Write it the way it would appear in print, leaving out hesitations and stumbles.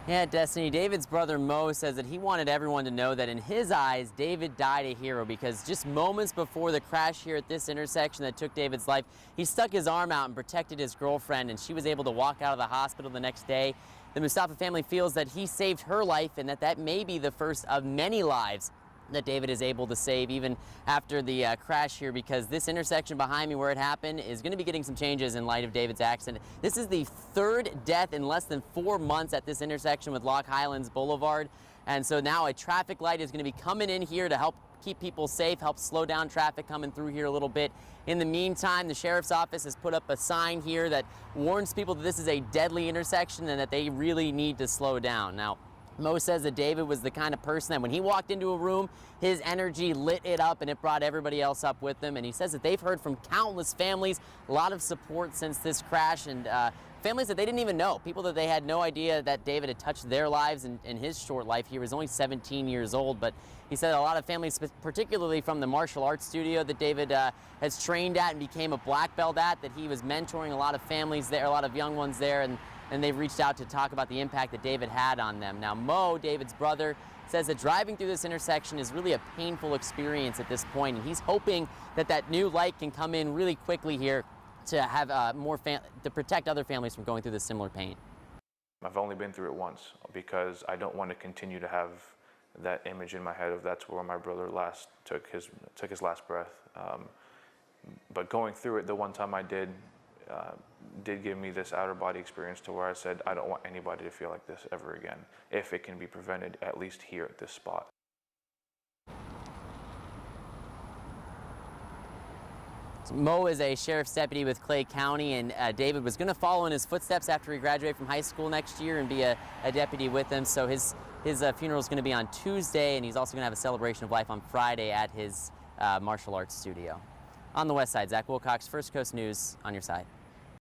Yeah, Destiny, David's brother Mo says that he wanted everyone to know that in his eyes, David died a hero because just moments before the crash here at this intersection that took David's life, he stuck his arm out and protected his girlfriend, and she was able to walk out of the hospital the next day. The Mustafa family feels that he saved her life and that may be the first of many lives that David is able to save even after the crash here, because this intersection behind me where it happened is going to be getting some changes in light of David's accident. This is the third death in less than 4 months at this intersection with Lock Highlands Boulevard, and so now a traffic light is going to be coming in here to help keep people safe, help slow down traffic coming through here a little bit. In the meantime, the sheriff's office has put up a sign here that warns people that this is a deadly intersection and that they really need to slow down. Now, Mo says that David was the kind of person that when he walked into a room, his energy lit it up and it brought everybody else up with him. And he says that they've heard from countless families, a lot of support since this crash, and families that they didn't even know, people that they had no idea that David had touched their lives in his short life. He was only 17 years old, but he said a lot of families, particularly from the martial arts studio that David has trained at and became a black belt at, that he was mentoring a lot of families there, a lot of young ones there, and they've reached out to talk about the impact that David had on them. Now, Mo, David's brother, says that driving through this intersection is really a painful experience at this point, and he's hoping that that new light can come in really quickly here to have to protect other families from going through this similar pain. I've only been through it once because I don't want to continue to have that image in my head of that's where my brother last took his last breath. But going through it the one time I did give me this outer body experience to where I said I don't want anybody to feel like this ever again, if it can be prevented, at least here at this spot. So Mo is a sheriff's deputy with Clay County, and David was going to follow in his footsteps after he graduated from high school next year and be a deputy with him. So his funeral is going to be on Tuesday, and he's also going to have a celebration of life on Friday at his martial arts studio. On the west side, Zach Wilcox, First Coast News, on your side.